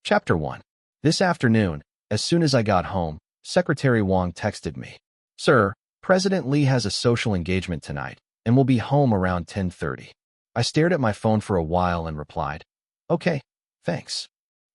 Chapter 1. This afternoon, as soon as I got home, Secretary Wang texted me. Sir, President Lee has a social engagement tonight and will be home around 10:30. I stared at my phone for a while and replied, Okay, thanks.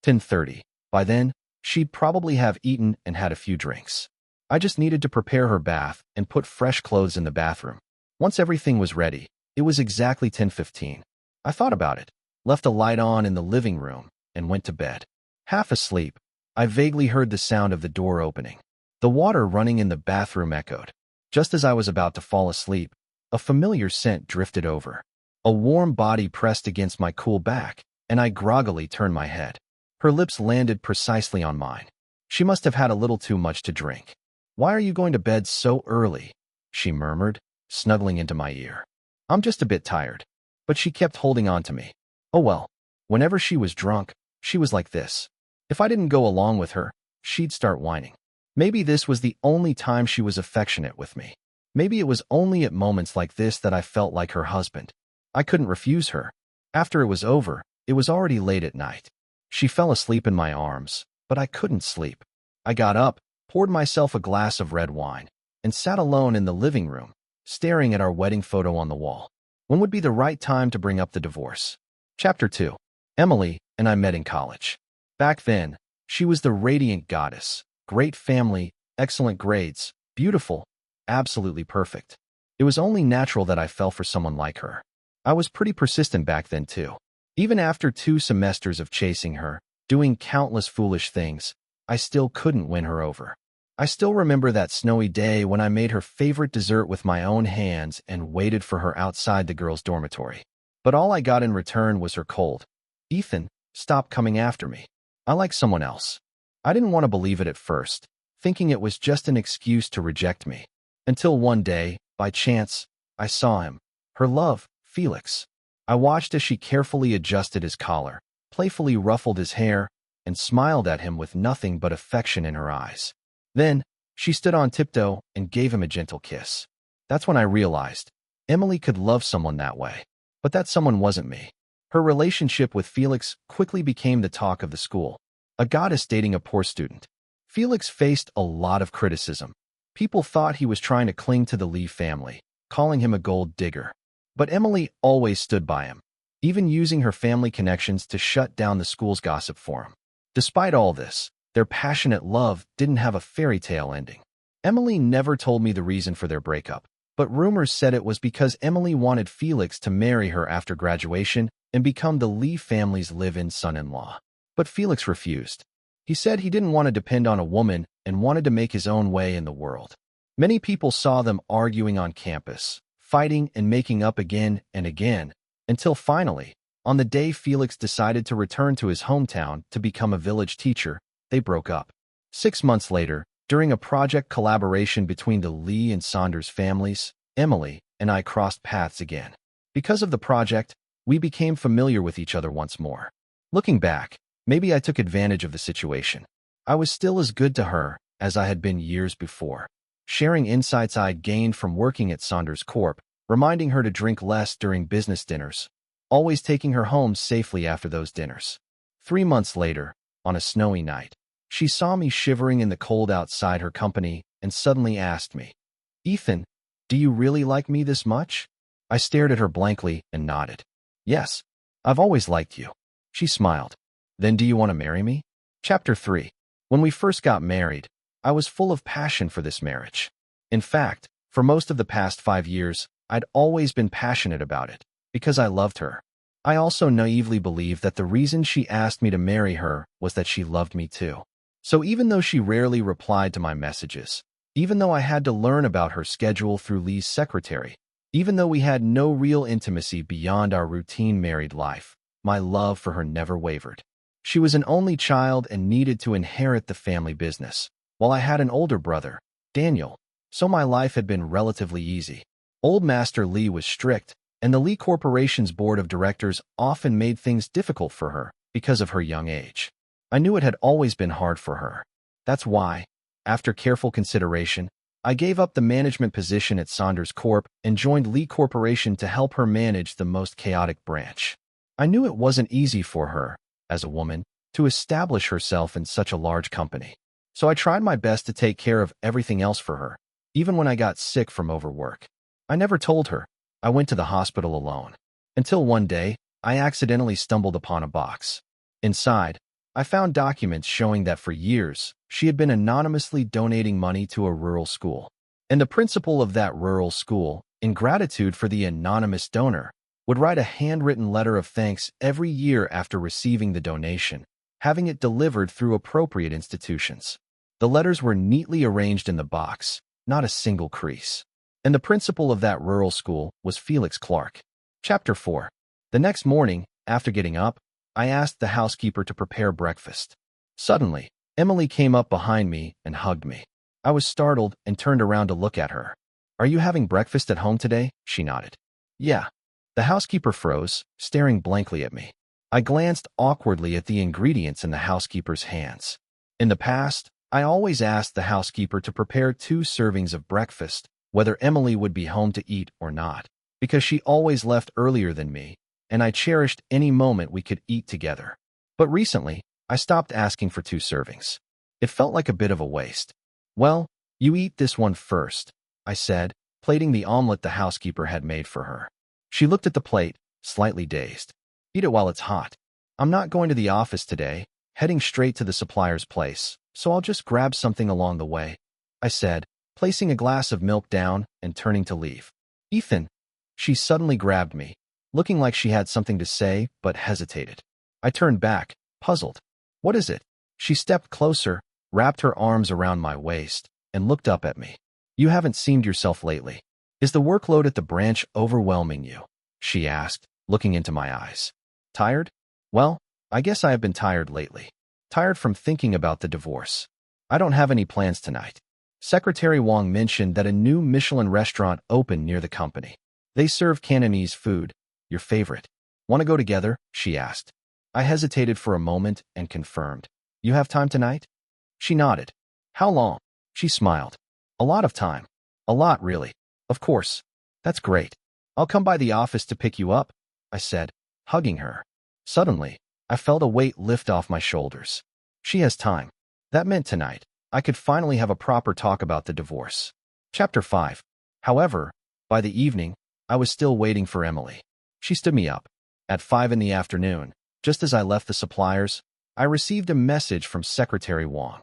10:30. By then, she'd probably have eaten and had a few drinks. I just needed to prepare her bath and put fresh clothes in the bathroom. Once everything was ready, it was exactly 10:15. I thought about it, left a light on in the living room, and went to bed. Half asleep, I vaguely heard the sound of the door opening. The water running in the bathroom echoed. Just as I was about to fall asleep, a familiar scent drifted over. A warm body pressed against my cool back, and I groggily turned my head. Her lips landed precisely on mine. She must have had a little too much to drink. Why are you going to bed so early? She murmured, snuggling into my ear. I'm just a bit tired. But she kept holding on to me. Oh well, whenever she was drunk, she was like this. If I didn't go along with her, she'd start whining. Maybe this was the only time she was affectionate with me. Maybe it was only at moments like this that I felt like her husband. I couldn't refuse her. After it was over, it was already late at night. She fell asleep in my arms, but I couldn't sleep. I got up, poured myself a glass of red wine, and sat alone in the living room, staring at our wedding photo on the wall. When would be the right time to bring up the divorce? Chapter 2. Emily and I met in college. Back then, she was the radiant goddess, great family, excellent grades, beautiful, absolutely perfect. It was only natural that I fell for someone like her. I was pretty persistent back then too. Even after 2 semesters of chasing her, doing countless foolish things, I still couldn't win her over. I still remember that snowy day when I made her favorite dessert with my own hands and waited for her outside the girls' dormitory. But all I got in return was her cold, Ethan, stop coming after me. I like someone else. I didn't want to believe it at first, thinking it was just an excuse to reject me. Until one day, by chance, I saw him. Her love, Felix. I watched as she carefully adjusted his collar, playfully ruffled his hair, and smiled at him with nothing but affection in her eyes. Then, she stood on tiptoe and gave him a gentle kiss. That's when I realized Emily could love someone that way. But that someone wasn't me. Her relationship with Felix quickly became the talk of the school. A goddess dating a poor student. Felix faced a lot of criticism. People thought he was trying to cling to the Lee family, calling him a gold digger. But Emily always stood by him, even using her family connections to shut down the school's gossip for him. Despite all this, their passionate love didn't have a fairy tale ending. Emily never told me the reason for their breakup, but rumors said it was because Emily wanted Felix to marry her after graduation and become the Lee family's live-in son-in-law. But Felix refused. He said he didn't want to depend on a woman and wanted to make his own way in the world. Many people saw them arguing on campus, fighting and making up again and again, until finally, on the day Felix decided to return to his hometown to become a village teacher, they broke up. 6 months later, during a project collaboration between the Lee and Saunders families, Emily and I crossed paths again. Because of the project, we became familiar with each other once more. Looking back, maybe I took advantage of the situation. I was still as good to her as I had been years before, sharing insights I'd gained from working at Saunders Corp, reminding her to drink less during business dinners, always taking her home safely after those dinners. 3 months later, on a snowy night, she saw me shivering in the cold outside her company and suddenly asked me, Ethan, do you really like me this much? I stared at her blankly and nodded. Yes, I've always liked you. She smiled. Then do you want to marry me? Chapter 3. When we first got married, I was full of passion for this marriage. In fact, for most of the past 5 years, I'd always been passionate about it, because I loved her. I also naively believed that the reason she asked me to marry her was that she loved me too. So even though she rarely replied to my messages, even though I had to learn about her schedule through Lee's secretary, even though we had no real intimacy beyond our routine married life, my love for her never wavered. She was an only child and needed to inherit the family business, while I had an older brother, Daniel, so my life had been relatively easy. Old Master Lee was strict, and the Lee Corporation's board of directors often made things difficult for her because of her young age. I knew it had always been hard for her. That's why, after careful consideration, I gave up the management position at Saunders Corp and joined Lee Corporation to help her manage the most chaotic branch. I knew it wasn't easy for her, as a woman, to establish herself in such a large company. So I tried my best to take care of everything else for her, even when I got sick from overwork. I never told her. I went to the hospital alone. Until one day, I accidentally stumbled upon a box. Inside, I found documents showing that for years, she had been anonymously donating money to a rural school. And the principal of that rural school, in gratitude for the anonymous donor, would write a handwritten letter of thanks every year after receiving the donation, having it delivered through appropriate institutions. The letters were neatly arranged in the box, not a single crease. And the principal of that rural school was Felix Clark. Chapter 4. The next morning, after getting up, I asked the housekeeper to prepare breakfast. Suddenly, Emily came up behind me and hugged me. I was startled and turned around to look at her. "Are you having breakfast at home today?" She nodded. "Yeah." The housekeeper froze, staring blankly at me. I glanced awkwardly at the ingredients in the housekeeper's hands. In the past, I always asked the housekeeper to prepare 2 servings of breakfast, whether Emily would be home to eat or not, because she always left earlier than me, and I cherished any moment we could eat together. But recently, I stopped asking for 2 servings. It felt like a bit of a waste. "Well, you eat this one first," I said, plating the omelet the housekeeper had made for her. She looked at the plate, slightly dazed. "Eat it while it's hot. I'm not going to the office today, heading straight to the supplier's place, so I'll just grab something along the way," I said, placing a glass of milk down and turning to leave. "Ethan." She suddenly grabbed me, looking like she had something to say but hesitated. I turned back, puzzled. "What is it?" She stepped closer, wrapped her arms around my waist, and looked up at me. "You haven't seemed yourself lately. Is the workload at the branch overwhelming you?" she asked, looking into my eyes. "Tired? Well, I guess I have been tired lately. Tired from thinking about the divorce. I don't have any plans tonight. Secretary Wong mentioned that a new Michelin restaurant opened near the company. They serve Cantonese food, your favorite. "Want to go together?" she asked. I hesitated for a moment and confirmed. "You have time tonight?" She nodded. "How long?" She smiled. "A lot of time. A lot, really. Of course. That's great. I'll come by the office to pick you up," I said, hugging her. Suddenly, I felt a weight lift off my shoulders. She has time. That meant tonight, I could finally have a proper talk about the divorce. Chapter 5. However, by the evening, I was still waiting for Emily. She stood me up. At 5 in the afternoon, just as I left the suppliers, I received a message from Secretary Wong.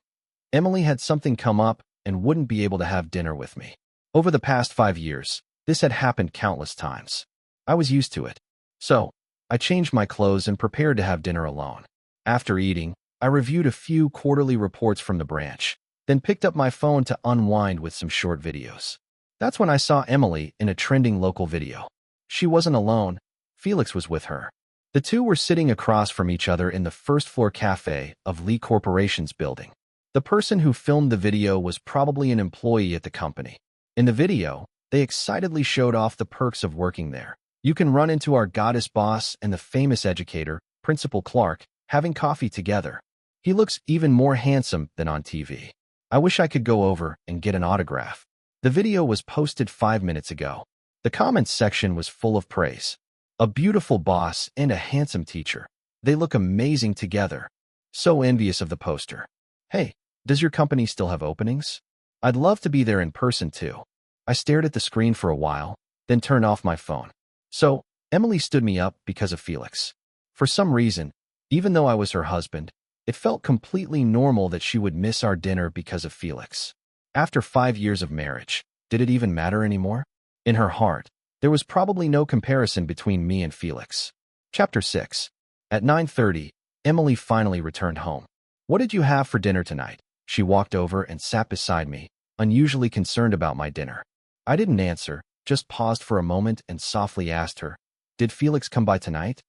Emily had something come up and wouldn't be able to have dinner with me. Over the past 5 years, this had happened countless times. I was used to it. So, I changed my clothes and prepared to have dinner alone. After eating, I reviewed a few quarterly reports from the branch, then picked up my phone to unwind with some short videos. That's when I saw Emily in a trending local video. She wasn't alone. Felix was with her. The two were sitting across from each other in the first-floor cafe of Lee Corporation's building. The person who filmed the video was probably an employee at the company. In the video, they excitedly showed off the perks of working there. You can run into our goddess boss and the famous educator, Principal Clark, having coffee together. He looks even more handsome than on TV. I wish I could go over and get an autograph. The video was posted 5 minutes ago. The comments section was full of praise. A beautiful boss and a handsome teacher. They look amazing together. So envious of the poster. "Hey, does your company still have openings? I'd love to be there in person too." I stared at the screen for a while, then turned off my phone. So, Emily stood me up because of Felix. For some reason, even though I was her husband, it felt completely normal that she would miss our dinner because of Felix. After 5 years of marriage, did it even matter anymore? In her heart, there was probably no comparison between me and Felix. Chapter 6. At 9:30, Emily finally returned home. "What did you have for dinner tonight?" She walked over and sat beside me, unusually concerned about my dinner. I didn't answer, just paused for a moment and softly asked her, "Did Felix come by tonight?"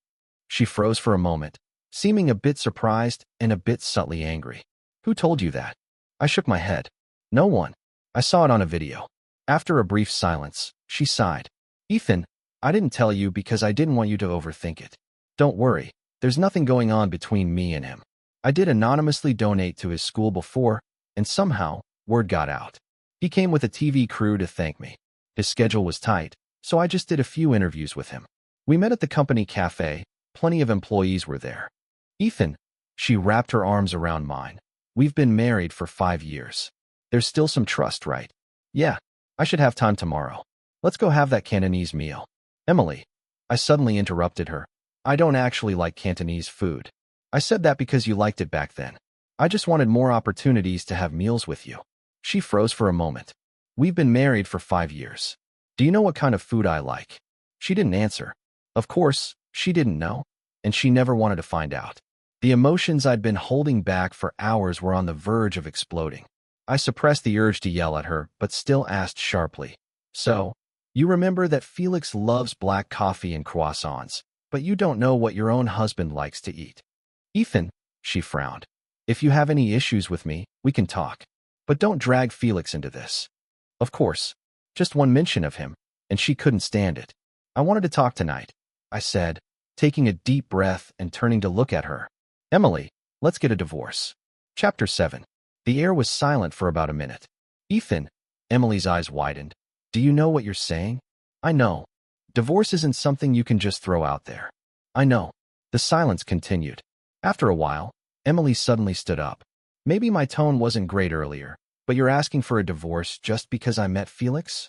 She froze for a moment, seeming a bit surprised and a bit subtly angry. "Who told you that?" I shook my head. "No one. I saw it on a video." After a brief silence, she sighed. "Ethan, I didn't tell you because I didn't want you to overthink it. Don't worry, there's nothing going on between me and him. I did anonymously donate to his school before, and somehow, word got out. He came with a TV crew to thank me. His schedule was tight, so I just did a few interviews with him. We met at the company cafe. Plenty of employees were there." "Ethan, She wrapped her arms around mine. We've been married for 5 years. There's still some trust, right? Yeah, I should have time tomorrow. Let's go have that Cantonese meal. Emily, I suddenly interrupted her. I don't actually like Cantonese food. I said that because you liked it back then. I just wanted more opportunities to have meals with you. She froze for a moment. We've been married for 5 years. Do you know what kind of food I like? She didn't answer. Of course, she didn't know, and she never wanted to find out. The emotions I'd been holding back for hours were on the verge of exploding. I suppressed the urge to yell at her, but still asked sharply. So, you remember that Felix loves black coffee and croissants, but you don't know what your own husband likes to eat. Ethan, she frowned. If you have any issues with me, we can talk. But don't drag Felix into this. Of course. Just one mention of him, and she couldn't stand it. I wanted to talk tonight, I said, taking a deep breath and turning to look at her. Emily, let's get a divorce. Chapter 7. The air was silent for about a minute. Ethan, Emily's eyes widened. Do you know what you're saying? I know. Divorce isn't something you can just throw out there. I know. The silence continued. After a while, Emily suddenly stood up. Maybe my tone wasn't great earlier, but you're asking for a divorce just because I met Felix?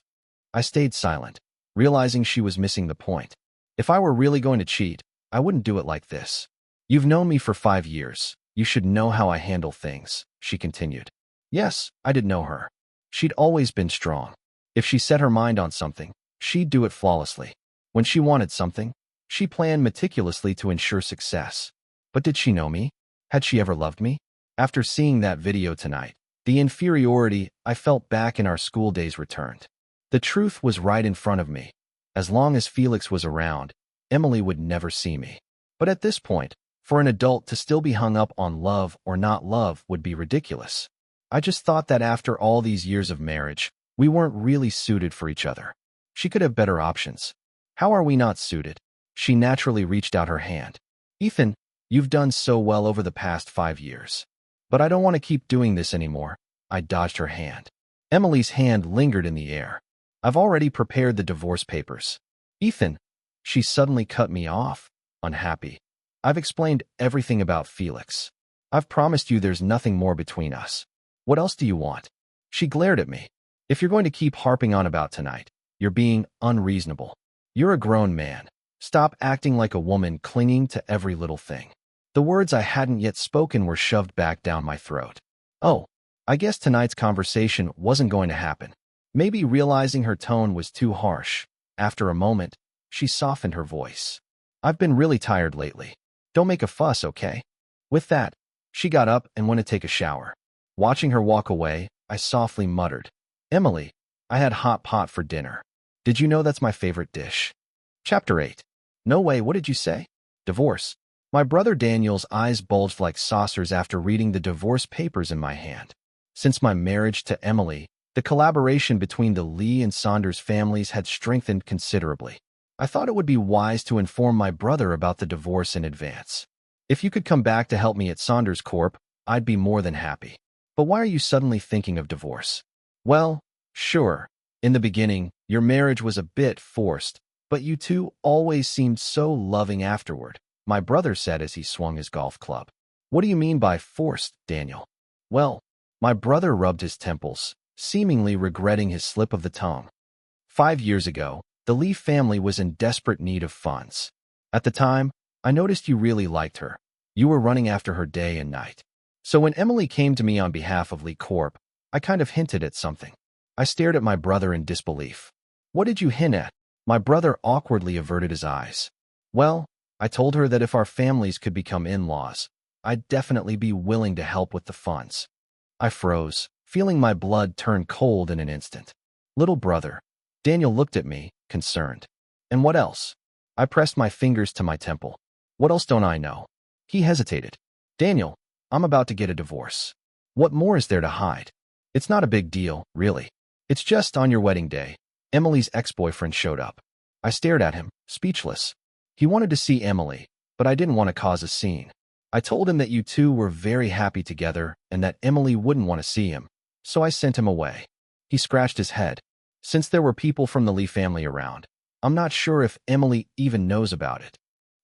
I stayed silent, realizing she was missing the point. If I were really going to cheat, I wouldn't do it like this. You've known me for 5 years. You should know how I handle things, she continued. Yes, I did know her. She'd always been strong. If she set her mind on something, she'd do it flawlessly. When she wanted something, she planned meticulously to ensure success. But did she know me? Had she ever loved me? After seeing that video tonight, the inferiority I felt back in our school days returned. The truth was right in front of me. As long as Felix was around, Emily would never see me. But at this point, for an adult to still be hung up on love or not love would be ridiculous. I just thought that after all these years of marriage, we weren't really suited for each other. She could have better options. How are we not suited? She naturally reached out her hand. Ethan, you've done so well over the past 5 years. But I don't want to keep doing this anymore. I dodged her hand. Emily's hand lingered in the air. I've already prepared the divorce papers. Ethan, she suddenly cut me off, unhappy. I've explained everything about Felix. I've promised you there's nothing more between us. What else do you want? She glared at me. If you're going to keep harping on about tonight, you're being unreasonable. You're a grown man. Stop acting like a woman clinging to every little thing. The words I hadn't yet spoken were shoved back down my throat. Oh, I guess tonight's conversation wasn't going to happen. Maybe realizing her tone was too harsh. After a moment, she softened her voice. I've been really tired lately. Don't make a fuss, okay? With that, she got up and went to take a shower. Watching her walk away, I softly muttered, Emily, I had hot pot for dinner. Did you know that's my favorite dish? Chapter 8. No way, what did you say? Divorce. My brother Daniel's eyes bulged like saucers after reading the divorce papers in my hand. Since my marriage to Emily, the collaboration between the Lee and Saunders families had strengthened considerably. I thought it would be wise to inform my brother about the divorce in advance. If you could come back to help me at Saunders Corp, I'd be more than happy. But why are you suddenly thinking of divorce? Well, sure. In the beginning, your marriage was a bit forced, but you two always seemed so loving afterward, my brother said as he swung his golf club. What do you mean by forced, Daniel? Well, my brother rubbed his temples, seemingly regretting his slip of the tongue. 5 years ago, the Lee family was in desperate need of funds. At the time, I noticed you really liked her. You were running after her day and night. So when Emily came to me on behalf of Lee Corp, I kind of hinted at something. I stared at my brother in disbelief. What did you hint at? My brother awkwardly averted his eyes. Well, I told her that if our families could become in-laws, I'd definitely be willing to help with the funds. I froze, feeling my blood turn cold in an instant. Little brother. Daniel looked at me, concerned. And what else? I pressed my fingers to my temple. What else don't I know? He hesitated. Daniel, I'm about to get a divorce. What more is there to hide? It's not a big deal, really. It's just on your wedding day, Emily's ex-boyfriend showed up. I stared at him, speechless. He wanted to see Emily, but I didn't want to cause a scene. I told him that you two were very happy together and that Emily wouldn't want to see him, so I sent him away. He scratched his head. Since there were people from the Lee family around, I'm not sure if Emily even knows about it.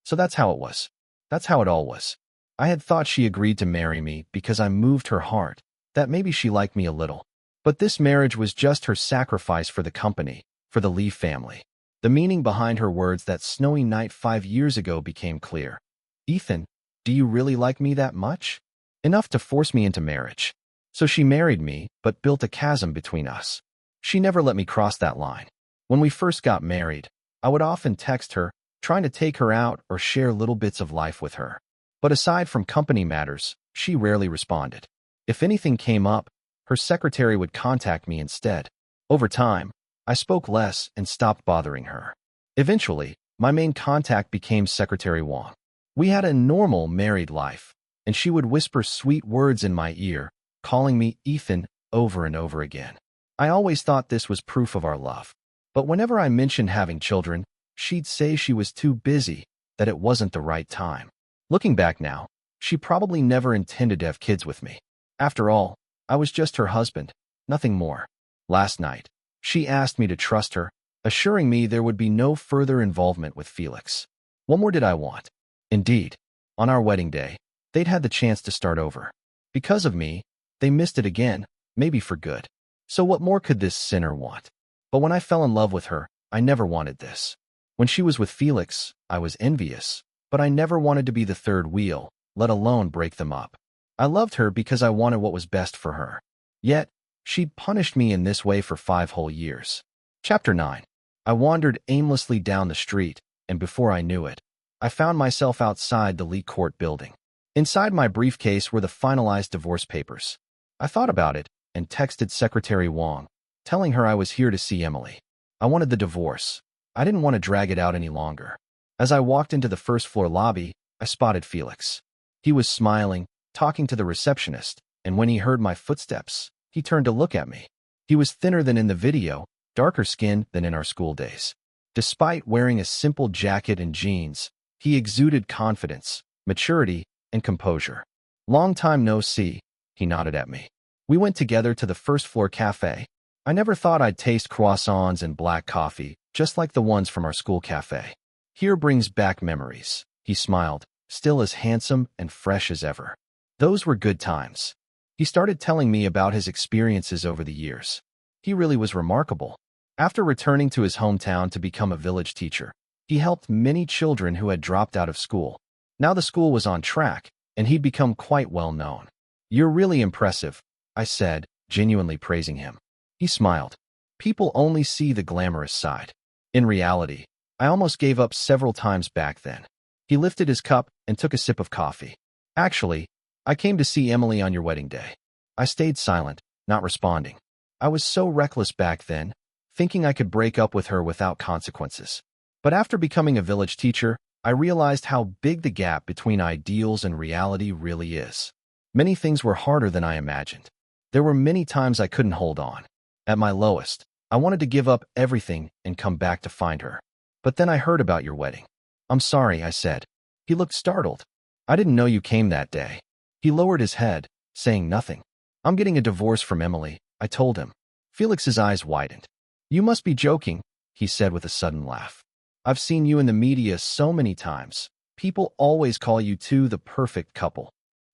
So that's how it was. That's how it all was. I had thought she agreed to marry me because I moved her heart, that maybe she liked me a little. But this marriage was just her sacrifice for the company, for the Lee family. The meaning behind her words that snowy night 5 years ago became clear. Ethan, do you really like me that much? Enough to force me into marriage. So she married me, but built a chasm between us. She never let me cross that line. When we first got married, I would often text her, trying to take her out or share little bits of life with her. But aside from company matters, she rarely responded. If anything came up, her secretary would contact me instead. Over time, I spoke less and stopped bothering her. Eventually, my main contact became Secretary Wong. We had a normal married life, and she would whisper sweet words in my ear, calling me Ethan over and over again. I always thought this was proof of our love. But whenever I mentioned having children, she'd say she was too busy, that it wasn't the right time. Looking back now, she probably never intended to have kids with me. After all, I was just her husband, nothing more. Last night, she asked me to trust her, assuring me there would be no further involvement with Felix. What more did I want? Indeed, on our wedding day, they'd had the chance to start over. Because of me, they missed it again, maybe for good. So what more could this sinner want? But when I fell in love with her, I never wanted this. When she was with Felix, I was envious, but I never wanted to be the third wheel, let alone break them up. I loved her because I wanted what was best for her. Yet, she'd punished me in this way for 5 whole years. Chapter 9. I wandered aimlessly down the street, and before I knew it, I found myself outside the Lee Court building. Inside my briefcase were the finalized divorce papers. I thought about it and texted Secretary Wong, telling her I was here to see Emily. I wanted the divorce. I didn't want to drag it out any longer. As I walked into the first-floor lobby, I spotted Felix. He was smiling, talking to the receptionist, and when he heard my footsteps, he turned to look at me. He was thinner than in the video, darker skinned than in our school days. Despite wearing a simple jacket and jeans, he exuded confidence, maturity, and composure. "Long time no see," he nodded at me. We went together to the first-floor cafe. I never thought I'd taste croissants and black coffee, just like the ones from our school cafe. "Here brings back memories," he smiled, still as handsome and fresh as ever. Those were good times. He started telling me about his experiences over the years. He really was remarkable. After returning to his hometown to become a village teacher, he helped many children who had dropped out of school. Now the school was on track, and he'd become quite well known. "You're really impressive," I said, genuinely praising him. He smiled. "People only see the glamorous side. In reality, I almost gave up several times back then." He lifted his cup and took a sip of coffee. "Actually, I came to see Emily on your wedding day." I stayed silent, not responding. I was so reckless back then, thinking I could break up with her without consequences. But after becoming a village teacher, I realized how big the gap between ideals and reality really is. Many things were harder than I imagined. There were many times I couldn't hold on. At my lowest, I wanted to give up everything and come back to find her. But then I heard about your wedding. "I'm sorry," I said. He looked startled. "I didn't know you came that day." He lowered his head, saying nothing. "I'm getting a divorce from Emily," I told him. Felix's eyes widened. "You must be joking," he said with a sudden laugh. "I've seen you in the media so many times. People always call you two the perfect couple."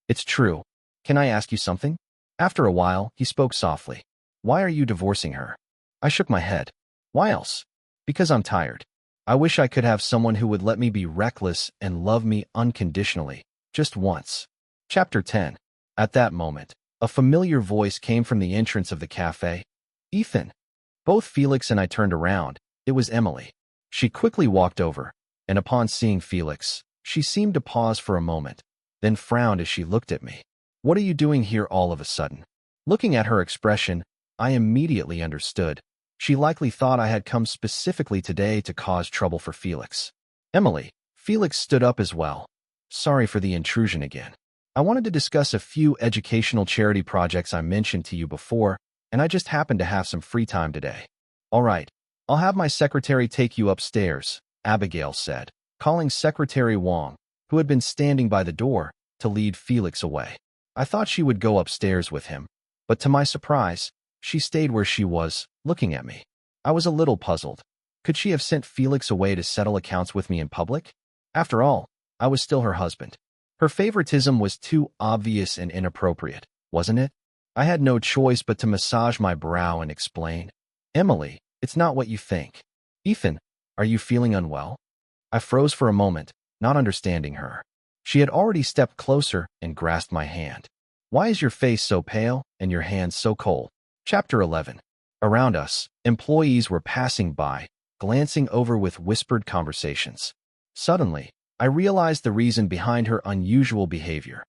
"It's true. Can I ask you something?" After a while, he spoke softly. "Why are you divorcing her?" I shook my head. "Why else?" "Because I'm tired. I wish I could have someone who would let me be reckless and love me unconditionally, just once." Chapter 10. At that moment, a familiar voice came from the entrance of the cafe. "Ethan." Both Felix and I turned around. It was Emily. She quickly walked over, and upon seeing Felix, she seemed to pause for a moment, then frowned as she looked at me. "What are you doing here all of a sudden?" Looking at her expression, I immediately understood. She likely thought I had come specifically today to cause trouble for Felix. "Emily." Felix stood up as well. "Sorry for the intrusion again. I wanted to discuss a few educational charity projects I mentioned to you before, and I just happened to have some free time today." "All right. I'll have my secretary take you upstairs," Abigail said, calling Secretary Wong, who had been standing by the door, to lead Felix away. I thought she would go upstairs with him, but to my surprise, she stayed where she was, looking at me. I was a little puzzled. Could she have sent Felix away to settle accounts with me in public? After all, I was still her husband. Her favoritism was too obvious and inappropriate, wasn't it? I had no choice but to massage my brow and explain. Emily, it's not what you think. Ethan, are you feeling unwell? I froze for a moment, not understanding her. She had already stepped closer and grasped my hand. Why is your face so pale and your hands so cold? Chapter 11. Around us, employees were passing by, glancing over with whispered conversations. Suddenly, I realized the reason behind her unusual behavior.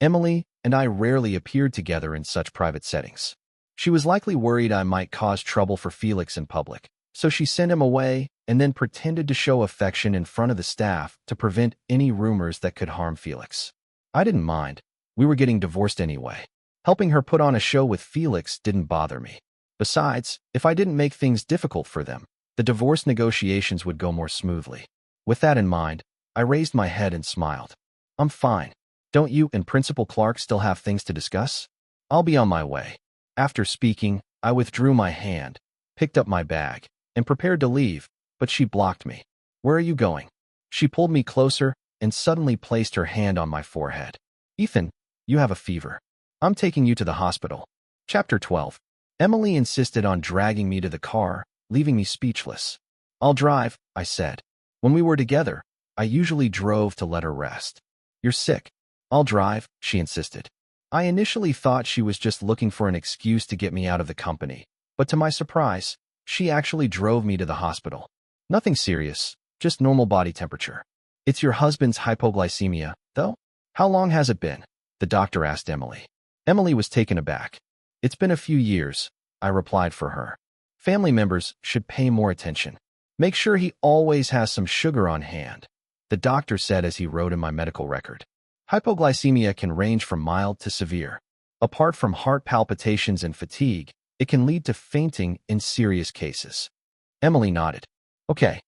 Emily and I rarely appeared together in such private settings. She was likely worried I might cause trouble for Felix in public, so she sent him away and then pretended to show affection in front of the staff to prevent any rumors that could harm Felix. I didn't mind. We were getting divorced anyway. Helping her put on a show with Felix didn't bother me. Besides, if I didn't make things difficult for them, the divorce negotiations would go more smoothly. With that in mind, I raised my head and smiled. I'm fine. Don't you and Principal Clark still have things to discuss? I'll be on my way. After speaking, I withdrew my hand, picked up my bag, and prepared to leave, but she blocked me. Where are you going? She pulled me closer and suddenly placed her hand on my forehead. Ethan, you have a fever. I'm taking you to the hospital. Chapter 12. Emily insisted on dragging me to the car, leaving me speechless. I'll drive, I said. When we were together, I usually drove to let her rest. You're sick. I'll drive, she insisted. I initially thought she was just looking for an excuse to get me out of the company, but to my surprise, she actually drove me to the hospital. Nothing serious, just normal body temperature. It's your husband's hypoglycemia, though? How long has it been? The doctor asked Emily. Emily was taken aback. It's been a few years, I replied for her. Family members should pay more attention. Make sure he always has some sugar on hand, the doctor said as he wrote in my medical record. Hypoglycemia can range from mild to severe. Apart from heart palpitations and fatigue, it can lead to fainting in serious cases. Emily nodded. Okay.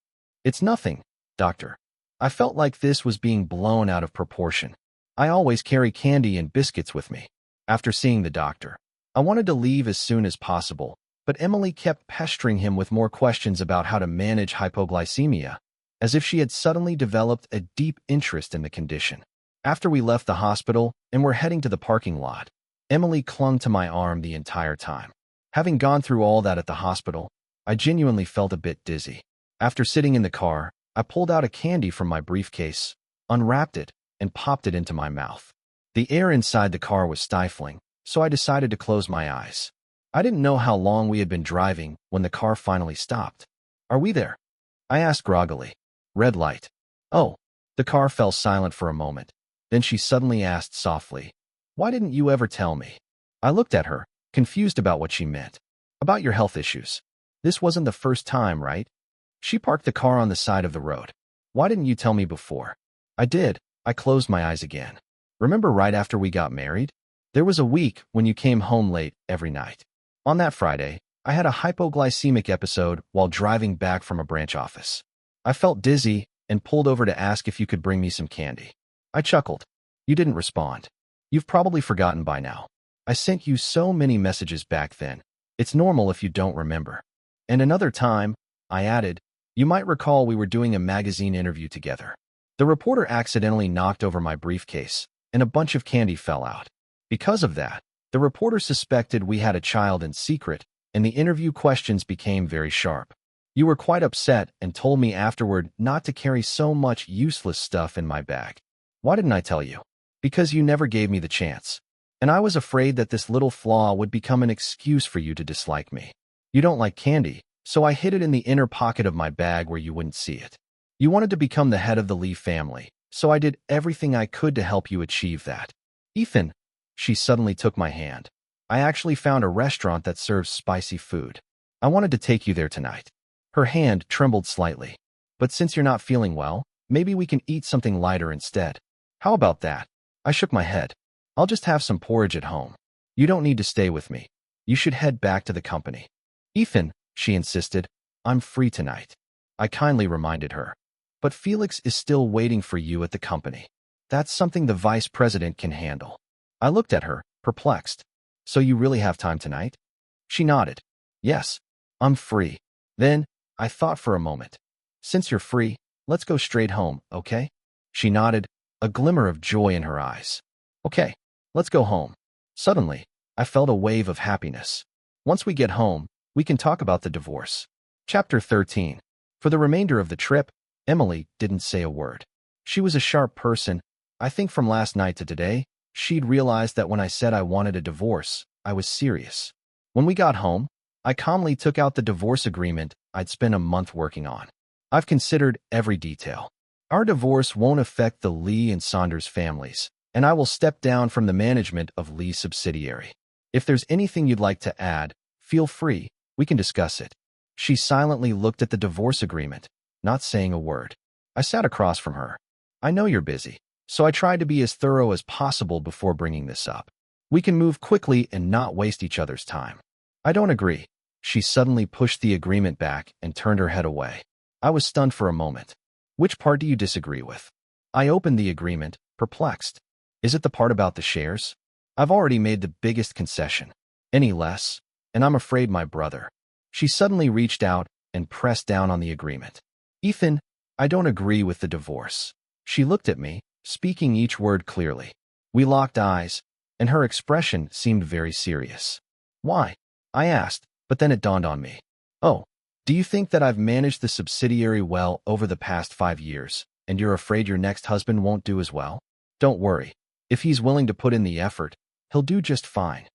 It's nothing, doctor. I felt like this was being blown out of proportion. I always carry candy and biscuits with me. After seeing the doctor, I wanted to leave as soon as possible, but Emily kept pestering him with more questions about how to manage hypoglycemia, as if she had suddenly developed a deep interest in the condition. After we left the hospital and were heading to the parking lot, Emily clung to my arm the entire time. Having gone through all that at the hospital, I genuinely felt a bit dizzy. After sitting in the car, I pulled out a candy from my briefcase, unwrapped it, and popped it into my mouth. The air inside the car was stifling, so I decided to close my eyes. I didn't know how long we had been driving when the car finally stopped. Are we there? I asked groggily. Red light. Oh. The car fell silent for a moment. Then she suddenly asked softly, why didn't you ever tell me? I looked at her, confused about what she meant. About your health issues. This wasn't the first time, right? She parked the car on the side of the road. Why didn't you tell me before? I did. I closed my eyes again. Remember right after we got married? There was a week when you came home late every night. On that Friday, I had a hypoglycemic episode while driving back from a branch office. I felt dizzy and pulled over to ask if you could bring me some candy. I chuckled. You didn't respond. You've probably forgotten by now. I sent you so many messages back then. It's normal if you don't remember. And another time, I added, you might recall we were doing a magazine interview together. The reporter accidentally knocked over my briefcase, and a bunch of candy fell out. Because of that, the reporter suspected we had a child in secret, and the interview questions became very sharp. You were quite upset and told me afterward not to carry so much useless stuff in my bag. Why didn't I tell you? Because you never gave me the chance. And I was afraid that this little flaw would become an excuse for you to dislike me. You don't like candy, so I hid it in the inner pocket of my bag where you wouldn't see it. You wanted to become the head of the Lee family, so I did everything I could to help you achieve that. Ethan, she suddenly took my hand. I actually found a restaurant that serves spicy food. I wanted to take you there tonight. Her hand trembled slightly. But since you're not feeling well, maybe we can eat something lighter instead. How about that? I shook my head. I'll just have some porridge at home. You don't need to stay with me. You should head back to the company. Ethan, she insisted, I'm free tonight. I kindly reminded her. But Felix is still waiting for you at the company. That's something the vice president can handle. I looked at her, perplexed. So you really have time tonight? She nodded. Yes, I'm free. Then, I thought for a moment. Since you're free, let's go straight home, okay? She nodded, a glimmer of joy in her eyes. Okay, let's go home. Suddenly, I felt a wave of happiness. Once we get home, we can talk about the divorce. Chapter 13. For the remainder of the trip, Emily didn't say a word. She was a sharp person. I think from last night to today, she'd realized that when I said I wanted a divorce, I was serious. When we got home, I calmly took out the divorce agreement I'd spent a month working on. I've considered every detail. Our divorce won't affect the Lee and Saunders families, and I will step down from the management of Lee's subsidiary. If there's anything you'd like to add, feel free, we can discuss it. She silently looked at the divorce agreement, not saying a word. I sat across from her. I know you're busy, so I tried to be as thorough as possible before bringing this up. We can move quickly and not waste each other's time. I don't agree. She suddenly pushed the agreement back and turned her head away. I was stunned for a moment. Which part do you disagree with? I opened the agreement, perplexed. Is it the part about the shares? I've already made the biggest concession. Any less? And I'm afraid my brother. She suddenly reached out and pressed down on the agreement. Ethan, I don't agree with the divorce. She looked at me, speaking each word clearly. We locked eyes, and her expression seemed very serious. Why? I asked, but then it dawned on me. Oh, do you think that I've managed the subsidiary well over the past 5 years, and you're afraid your next husband won't do as well? Don't worry. If he's willing to put in the effort, he'll do just fine.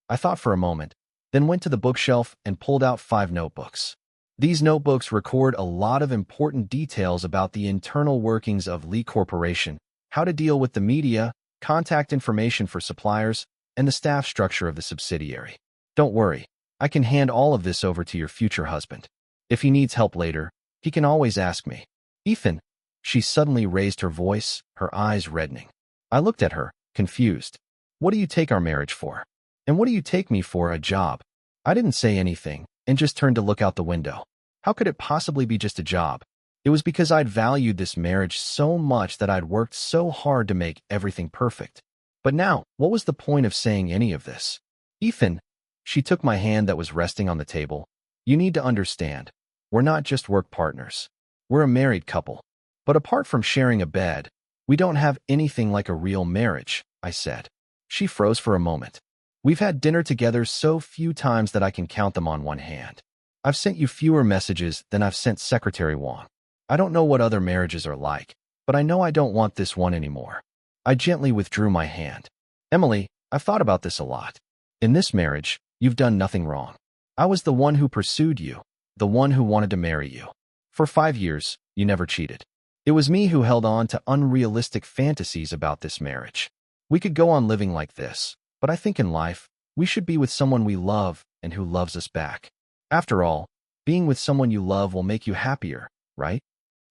I thought for a moment, then went to the bookshelf and pulled out 5 notebooks. These notebooks record a lot of important details about the internal workings of Lee Corporation, how to deal with the media, contact information for suppliers, and the staff structure of the subsidiary. Don't worry, I can hand all of this over to your future husband. If he needs help later, he can always ask me. Ethan, she suddenly raised her voice, her eyes reddening. I looked at her, confused. What do you take our marriage for? And what do you take me for, a job? I didn't say anything, and just turned to look out the window. How could it possibly be just a job? It was because I'd valued this marriage so much that I'd worked so hard to make everything perfect. But now, what was the point of saying any of this? Ethan, she took my hand that was resting on the table. You need to understand, we're not just work partners. We're a married couple. But apart from sharing a bed, we don't have anything like a real marriage, I said. She froze for a moment. We've had dinner together so few times that I can count them on one hand. I've sent you fewer messages than I've sent Secretary Wong. I don't know what other marriages are like, but I know I don't want this one anymore. I gently withdrew my hand. Emily, I've thought about this a lot. In this marriage, you've done nothing wrong. I was the one who pursued you, the one who wanted to marry you. For 5 years, you never cheated. It was me who held on to unrealistic fantasies about this marriage. We could go on living like this, but I think in life, we should be with someone we love and who loves us back. After all, being with someone you love will make you happier, right?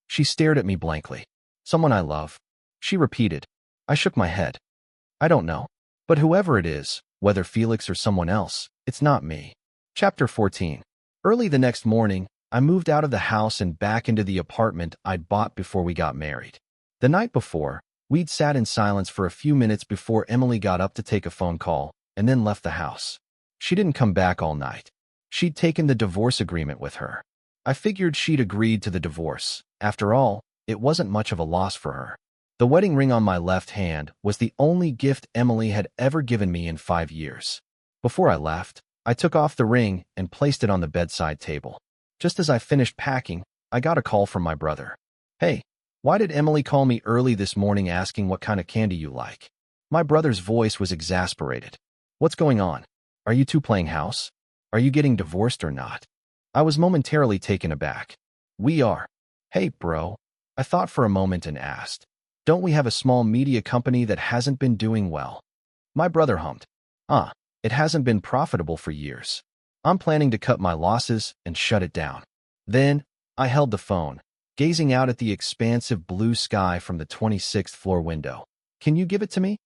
She stared at me blankly. Someone I love. She repeated. I shook my head. I don't know. But whoever it is, whether Felix or someone else, it's not me. Chapter 14. Early the next morning, I moved out of the house and back into the apartment I'd bought before we got married. The night before, we'd sat in silence for a few minutes before Emily got up to take a phone call and then left the house. She didn't come back all night. She'd taken the divorce agreement with her. I figured she'd agreed to the divorce. After all, it wasn't much of a loss for her. The wedding ring on my left hand was the only gift Emily had ever given me in 5 years. Before I left, I took off the ring and placed it on the bedside table. Just as I finished packing, I got a call from my brother. Hey, why did Emily call me early this morning asking what kind of candy you like? My brother's voice was exasperated. What's going on? Are you two playing house? Are you getting divorced or not? I was momentarily taken aback. We are. Hey, bro. I thought for a moment and asked. Don't we have a small media company that hasn't been doing well? My brother hummed. It hasn't been profitable for years. I'm planning to cut my losses and shut it down. Then, I held the phone, gazing out at the expansive blue sky from the 26th floor window. Can you give it to me?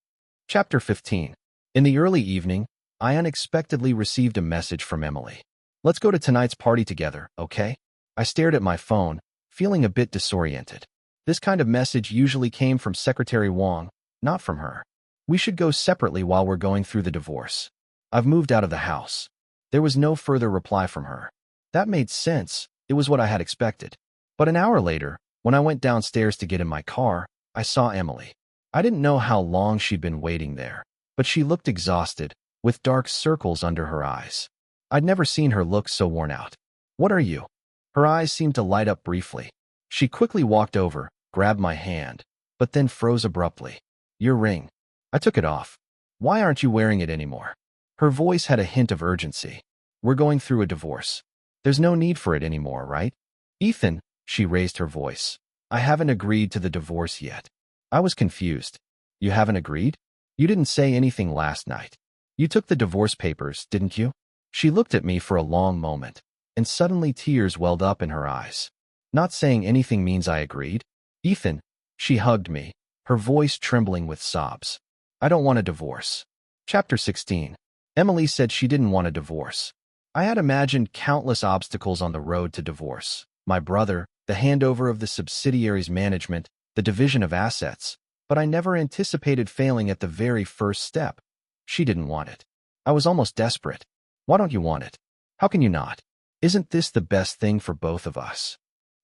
Chapter 15. In the early evening, I unexpectedly received a message from Emily. Let's go to tonight's party together, okay? I stared at my phone, feeling a bit disoriented. This kind of message usually came from Secretary Wong, not from her. We should go separately while we're going through the divorce. I've moved out of the house. There was no further reply from her. That made sense. It was what I had expected. But an hour later, when I went downstairs to get in my car, I saw Emily. I didn't know how long she'd been waiting there, but she looked exhausted, with dark circles under her eyes. I'd never seen her look so worn out. What are you? Her eyes seemed to light up briefly. She quickly walked over, grabbed my hand, but then froze abruptly. Your ring. I took it off. Why aren't you wearing it anymore? Her voice had a hint of urgency. We're going through a divorce. There's no need for it anymore, right? Ethan, she raised her voice. I haven't agreed to the divorce yet. I was confused. You haven't agreed? You didn't say anything last night. You took the divorce papers, didn't you? She looked at me for a long moment, and suddenly tears welled up in her eyes. Not saying anything means I agreed. Ethan, she hugged me, her voice trembling with sobs. I don't want a divorce. Chapter 16. Emily said she didn't want a divorce. I had imagined countless obstacles on the road to divorce. My brother, the handover of the subsidiary's management, the division of assets, but I never anticipated failing at the very first step. She didn't want it. I was almost desperate. Why don't you want it? How can you not? Isn't this the best thing for both of us?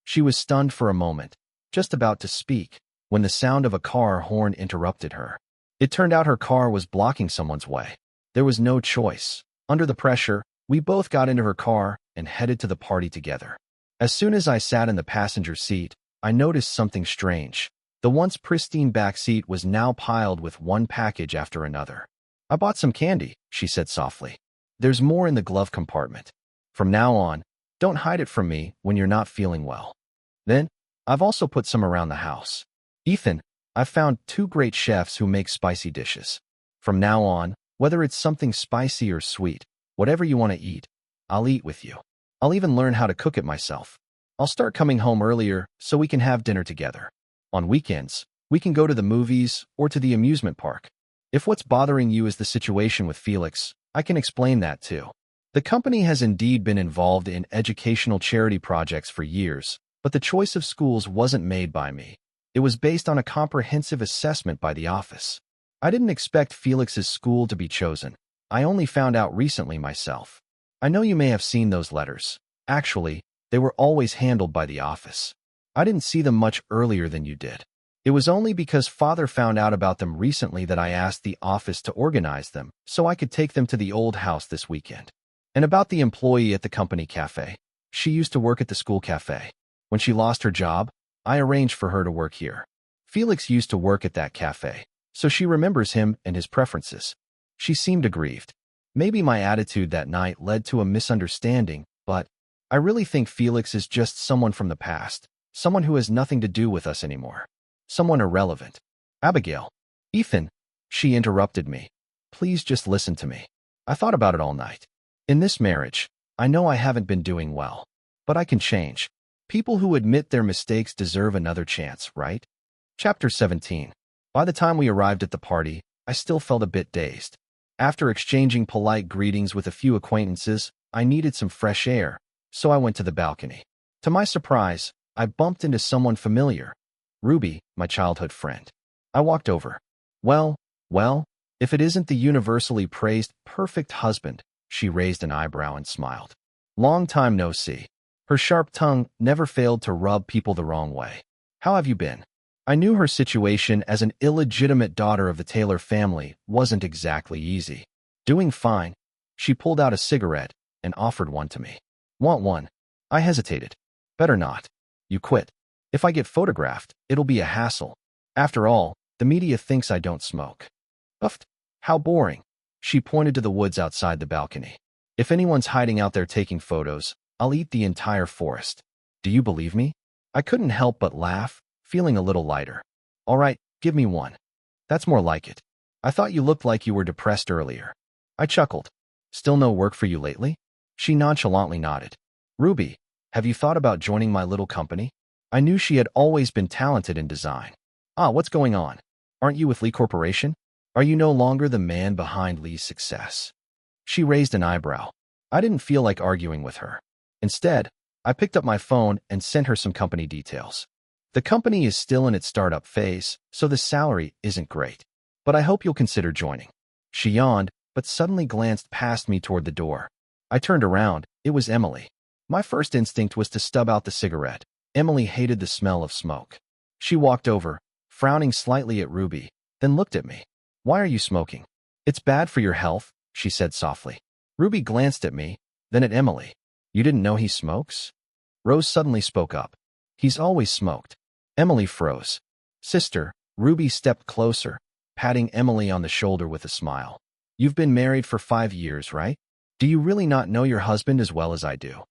She was stunned for a moment, just about to speak, when the sound of a car horn interrupted her. It turned out her car was blocking someone's way. There was no choice. Under the pressure, we both got into her car and headed to the party together. As soon as I sat in the passenger seat, I noticed something strange. The once pristine back seat was now piled with one package after another. I bought some candy, she said softly. There's more in the glove compartment. From now on, don't hide it from me when you're not feeling well. Then, I've also put some around the house. Ethan, I've found 2 great chefs who make spicy dishes. From now on, whether it's something spicy or sweet, whatever you want to eat, I'll eat with you. I'll even learn how to cook it myself. I'll start coming home earlier so we can have dinner together. On weekends, we can go to the movies or to the amusement park. If what's bothering you is the situation with Felix, I can explain that too. The company has indeed been involved in educational charity projects for years, but the choice of schools wasn't made by me. It was based on a comprehensive assessment by the office. I didn't expect Felix's school to be chosen. I only found out recently myself. I know you may have seen those letters. Actually, they were always handled by the office. I didn't see them much earlier than you did. It was only because Father found out about them recently that I asked the office to organize them so I could take them to the old house this weekend. And about the employee at the company cafe. She used to work at the school cafe. When she lost her job, I arranged for her to work here. Felix used to work at that cafe, so she remembers him and his preferences. She seemed aggrieved. Maybe my attitude that night led to a misunderstanding, but I really think Felix is just someone from the past, someone who has nothing to do with us anymore. Someone irrelevant. Abigail. Ethan. She interrupted me. Please just listen to me. I thought about it all night. In this marriage, I know I haven't been doing well, but I can change. People who admit their mistakes deserve another chance, right? Chapter 17. By the time we arrived at the party, I still felt a bit dazed. After exchanging polite greetings with a few acquaintances, I needed some fresh air, so I went to the balcony. To my surprise, I bumped into someone familiar. Ruby, my childhood friend. I walked over. Well, if it isn't the universally praised perfect husband, she raised an eyebrow and smiled. Long time no see. Her sharp tongue never failed to rub people the wrong way. How have you been? I knew her situation as an illegitimate daughter of the Taylor family wasn't exactly easy. Doing fine. She pulled out a cigarette and offered one to me. Want one? I hesitated. Better not. You quit. If I get photographed, it'll be a hassle. After all, the media thinks I don't smoke. Uffed. How boring. She pointed to the woods outside the balcony. If anyone's hiding out there taking photos, I'll eat the entire forest. Do you believe me? I couldn't help but laugh, feeling a little lighter. All right, give me one. That's more like it. I thought you looked like you were depressed earlier. I chuckled. Still no work for you lately? She nonchalantly nodded. Ruby, have you thought about joining my little company? I knew she had always been talented in design. What's going on? Aren't you with Lee Corporation? Are you no longer the man behind Lee's success? She raised an eyebrow. I didn't feel like arguing with her. Instead, I picked up my phone and sent her some company details. The company is still in its startup phase, so the salary isn't great. But I hope you'll consider joining. She yawned, but suddenly glanced past me toward the door. I turned around. It was Emily. My first instinct was to stub out the cigarette. Emily hated the smell of smoke. She walked over, frowning slightly at Ruby, then looked at me. Why are you smoking? It's bad for your health, she said softly. Ruby glanced at me, then at Emily. You didn't know he smokes? Rose suddenly spoke up. He's always smoked. Emily froze. Sister, Ruby stepped closer, patting Emily on the shoulder with a smile. You've been married for 5 years, right? Do you really not know your husband as well as I do?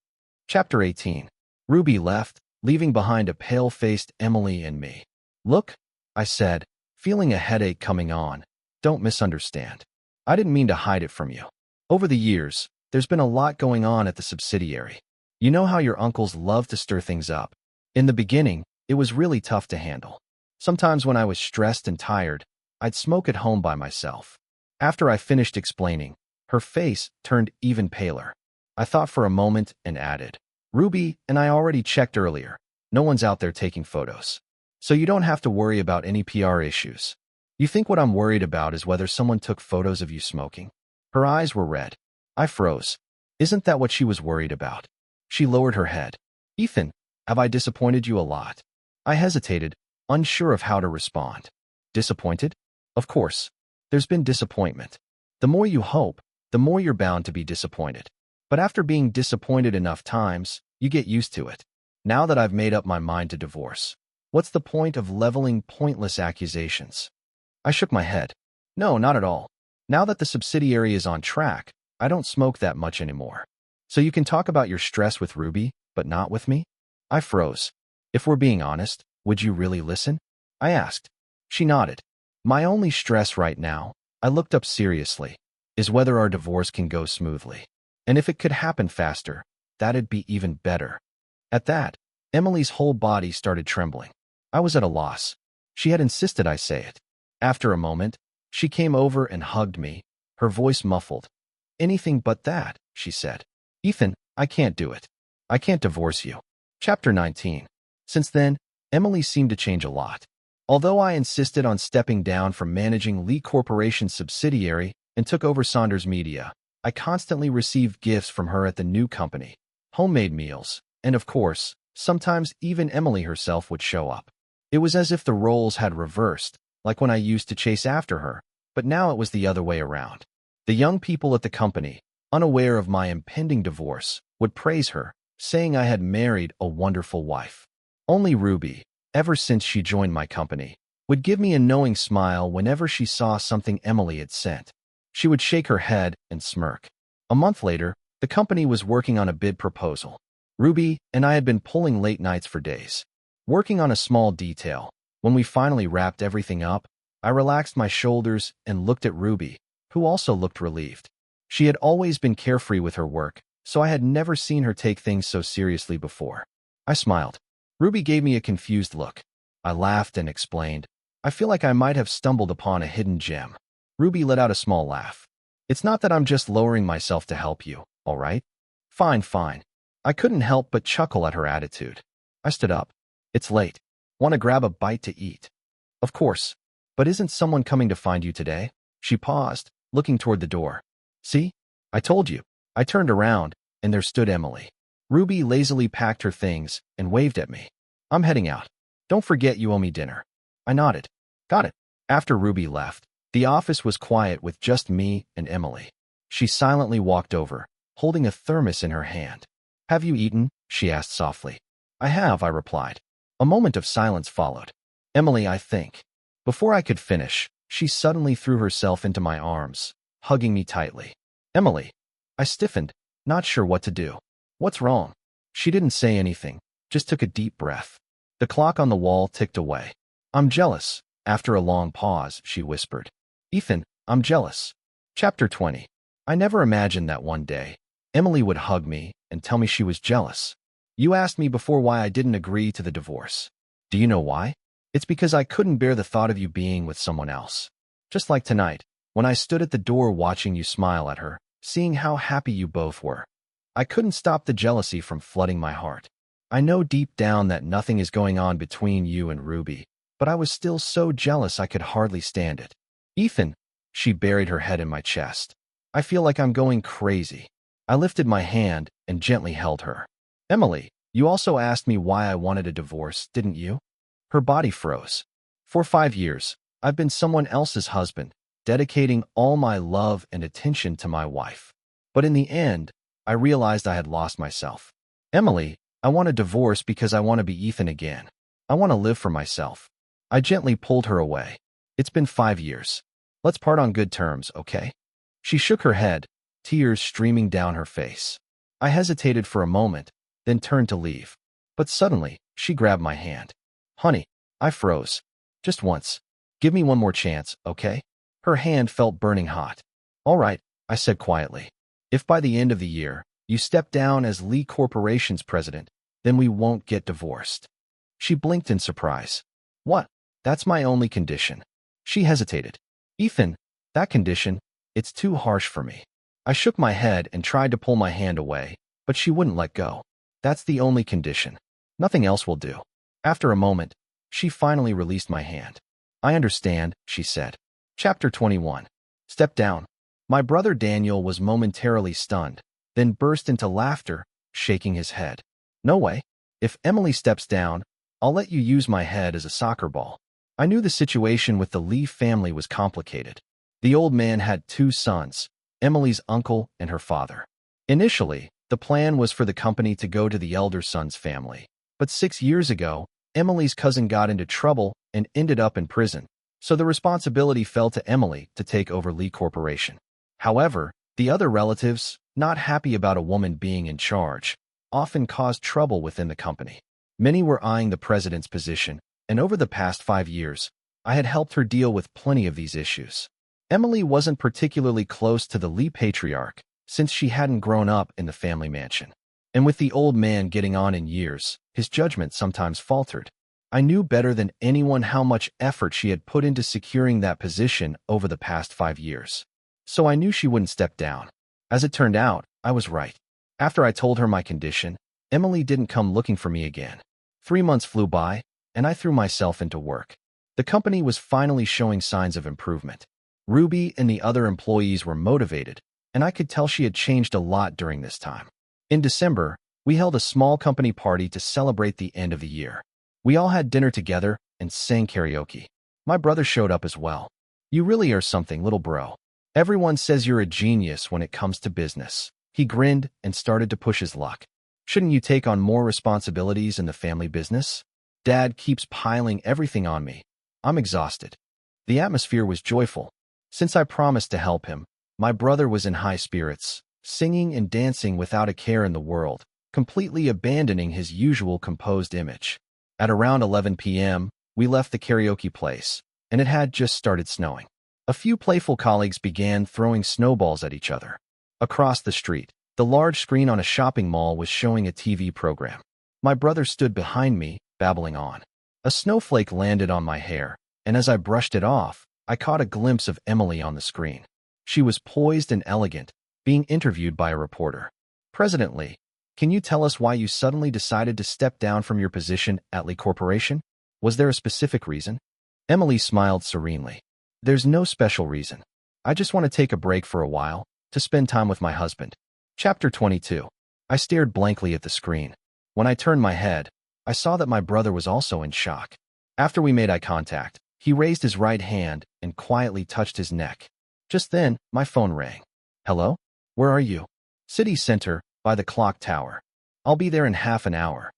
Chapter 18. Ruby left, leaving behind a pale-faced Emily and me. Look, I said, feeling a headache coming on. Don't misunderstand. I didn't mean to hide it from you. Over the years, there's been a lot going on at the subsidiary. You know how your uncles love to stir things up. In the beginning, it was really tough to handle. Sometimes when I was stressed and tired, I'd smoke at home by myself. After I finished explaining, her face turned even paler. I thought for a moment and added, Ruby and I already checked earlier. No one's out there taking photos. So you don't have to worry about any PR issues. You think what I'm worried about is whether someone took photos of you smoking? Her eyes were red. I froze. Isn't that what she was worried about? She lowered her head. Ethan, have I disappointed you a lot? I hesitated, unsure of how to respond. Disappointed? Of course. There's been disappointment. The more you hope, the more you're bound to be disappointed. But after being disappointed enough times, you get used to it. Now that I've made up my mind to divorce, what's the point of leveling pointless accusations? I shook my head. No, not at all. Now that the subsidiary is on track, I don't smoke that much anymore. So you can talk about your stress with Ruby, but not with me? I froze. If we're being honest, would you really listen? I asked. She nodded. My only stress right now, I looked up seriously, is whether our divorce can go smoothly. And if it could happen faster, that'd be even better. At that, Emily's whole body started trembling. I was at a loss. She had insisted I say it. After a moment, she came over and hugged me, her voice muffled. Anything but that, she said. Ethan, I can't do it. I can't divorce you. Chapter 19. Since then, Emily seemed to change a lot. Although I insisted on stepping down from managing Lee Corporation's subsidiary and took over Saunders Media, I constantly received gifts from her at the new company, homemade meals, and of course, sometimes even Emily herself would show up. It was as if the roles had reversed, like when I used to chase after her, but now it was the other way around. The young people at the company, unaware of my impending divorce, would praise her, saying I had married a wonderful wife. Only Ruby, ever since she joined my company, would give me a knowing smile whenever she saw something Emily had sent. She would shake her head and smirk. A month later, the company was working on a bid proposal. Ruby and I had been pulling late nights for days, working on a small detail. When we finally wrapped everything up, I relaxed my shoulders and looked at Ruby, who also looked relieved. She had always been carefree with her work, so I had never seen her take things so seriously before. I smiled. Ruby gave me a confused look. I laughed and explained, I feel like I might have stumbled upon a hidden gem. Ruby let out a small laugh. It's not that I'm just lowering myself to help you, all right? Fine, fine. I couldn't help but chuckle at her attitude. I stood up. It's late. Want to grab a bite to eat? Of course. But isn't someone coming to find you today? She paused, looking toward the door. See? I told you. I turned around, and there stood Emily. Ruby lazily packed her things and waved at me. I'm heading out. Don't forget you owe me dinner. I nodded. Got it. After Ruby left, the office was quiet with just me and Emily. She silently walked over, holding a thermos in her hand. Have you eaten? She asked softly. I have, I replied. A moment of silence followed. Emily, I think. Before I could finish, she suddenly threw herself into my arms, hugging me tightly. Emily. I stiffened, not sure what to do. What's wrong? She didn't say anything, just took a deep breath. The clock on the wall ticked away. I'm jealous. After a long pause, she whispered. Ethan, I'm jealous. Chapter 20. I never imagined that one day, Emily would hug me and tell me she was jealous. You asked me before why I didn't agree to the divorce. Do you know why? It's because I couldn't bear the thought of you being with someone else. Just like tonight, when I stood at the door watching you smile at her, seeing how happy you both were. I couldn't stop the jealousy from flooding my heart. I know deep down that nothing is going on between you and Ruby, but I was still so jealous I could hardly stand it. Ethan, she buried her head in my chest. I feel like I'm going crazy. I lifted my hand and gently held her. Emily, you also asked me why I wanted a divorce, didn't you? Her body froze. For 5 years, I've been someone else's husband, dedicating all my love and attention to my wife. But in the end, I realized I had lost myself. Emily, I want a divorce because I want to be Ethan again. I want to live for myself. I gently pulled her away. It's been 5 years. Let's part on good terms, okay? She shook her head, tears streaming down her face. I hesitated for a moment, then turned to leave. But suddenly, she grabbed my hand. Honey, I froze. Just once. Give me one more chance, okay? Her hand felt burning hot. All right, I said quietly. If by the end of the year, you step down as Lee Corporation's president, then we won't get divorced. She blinked in surprise. What? That's my only condition. She hesitated. Ethan, that condition, it's too harsh for me. I shook my head and tried to pull my hand away, but she wouldn't let go. That's the only condition. Nothing else will do. After a moment, she finally released my hand. I understand, she said. Chapter 21. Step down. My brother Daniel was momentarily stunned, then burst into laughter, shaking his head. No way. If Emily steps down, I'll let you use my head as a soccer ball. I knew the situation with the Lee family was complicated. The old man had 2 sons, Emily's uncle and her father. Initially, the plan was for the company to go to the elder son's family. But 6 years ago, Emily's cousin got into trouble and ended up in prison, so the responsibility fell to Emily to take over Lee Corporation. However, the other relatives, not happy about a woman being in charge, often caused trouble within the company. Many were eyeing the president's position, and over the past 5 years, I had helped her deal with plenty of these issues. Emily wasn't particularly close to the Lee patriarch, since she hadn't grown up in the family mansion. And with the old man getting on in years, his judgment sometimes faltered. I knew better than anyone how much effort she had put into securing that position over the past 5 years. So I knew she wouldn't step down. As it turned out, I was right. After I told her my condition, Emily didn't come looking for me again. 3 months flew by, and I threw myself into work. The company was finally showing signs of improvement. Ruby and the other employees were motivated, and I could tell she had changed a lot during this time. In December, we held a small company party to celebrate the end of the year. We all had dinner together and sang karaoke. My brother showed up as well. You really are something, little bro. Everyone says you're a genius when it comes to business. He grinned and started to push his luck. Shouldn't you take on more responsibilities in the family business? Dad keeps piling everything on me. I'm exhausted. The atmosphere was joyful. Since I promised to help him, my brother was in high spirits, singing and dancing without a care in the world, completely abandoning his usual composed image. At around 11 p.m., we left the karaoke place, and it had just started snowing. A few playful colleagues began throwing snowballs at each other. Across the street, the large screen on a shopping mall was showing a TV program. My brother stood behind me, babbling on. A snowflake landed on my hair, and as I brushed it off, I caught a glimpse of Emily on the screen. She was poised and elegant, being interviewed by a reporter. President Lee, can you tell us why you suddenly decided to step down from your position at Lee Corporation? Was there a specific reason? Emily smiled serenely. There's no special reason. I just want to take a break for a while, to spend time with my husband. Chapter 22. I stared blankly at the screen. When I turned my head, I saw that my brother was also in shock. After we made eye contact, he raised his right hand and quietly touched his neck. Just then, my phone rang. Hello? Where are you? City Center, by the clock tower. I'll be there in half an hour.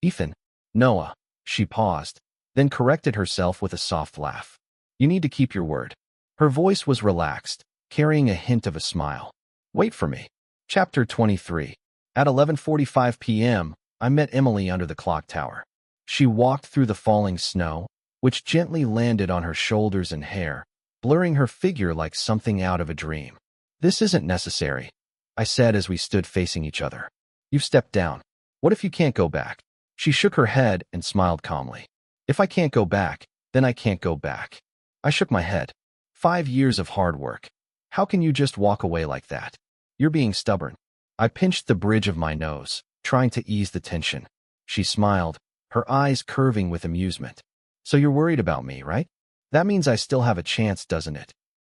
Ethan. Noah. She paused, then corrected herself with a soft laugh. You need to keep your word. Her voice was relaxed, carrying a hint of a smile. Wait for me. Chapter 23. At 11:45 p.m., I met Emily under the clock tower. She walked through the falling snow, which gently landed on her shoulders and hair, blurring her figure like something out of a dream. This isn't necessary, I said as we stood facing each other. You've stepped down. What if you can't go back? She shook her head and smiled calmly. If I can't go back, then I can't go back. I shook my head. 5 years of hard work. How can you just walk away like that? You're being stubborn. I pinched the bridge of my nose, trying to ease the tension. She smiled, her eyes curving with amusement. So you're worried about me, right? That means I still have a chance, doesn't it?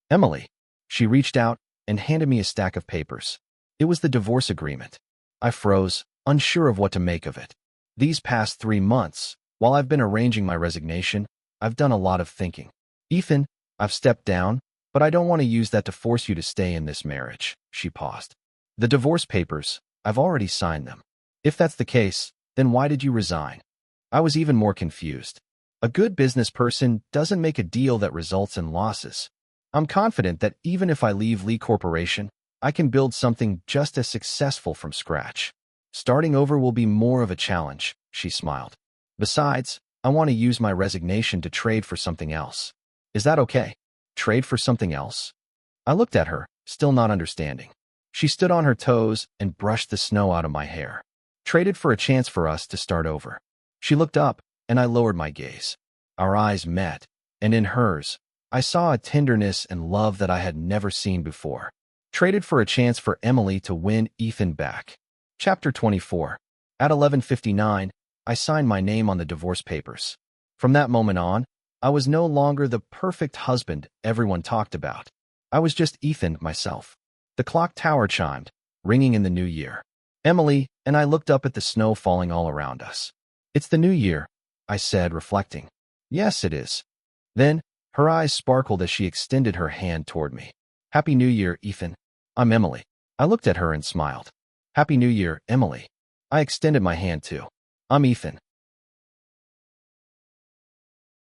Emily. She reached out and handed me a stack of papers. It was the divorce agreement. I froze, unsure of what to make of it. These past 3 months, while I've been arranging my resignation, I've done a lot of thinking. Ethan, I've stepped down, but I don't want to use that to force you to stay in this marriage. She paused. The divorce papers, I've already signed them. If that's the case, then why did you resign? I was even more confused. A good business person doesn't make a deal that results in losses. I'm confident that even if I leave Lee Corporation, I can build something just as successful from scratch. Starting over will be more of a challenge, she smiled. Besides, I want to use my resignation to trade for something else. Is that okay? Trade for something else? I looked at her, still not understanding. She stood on her toes and brushed the snow out of my hair. Traded for a chance for us to start over. She looked up, and I lowered my gaze. Our eyes met, and in hers, I saw a tenderness and love that I had never seen before. Traded for a chance for Emily to win Ethan back. Chapter 24. At 11:59, I signed my name on the divorce papers. From that moment on, I was no longer the perfect husband everyone talked about. I was just Ethan myself. The clock tower chimed, ringing in the new year. Emily and I looked up at the snow falling all around us. It's the new year, I said, reflecting. Yes, it is. Then, her eyes sparkled as she extended her hand toward me. Happy New Year, Ethan. I'm Emily. I looked at her and smiled. Happy New Year, Emily. I extended my hand too. I'm Ethan.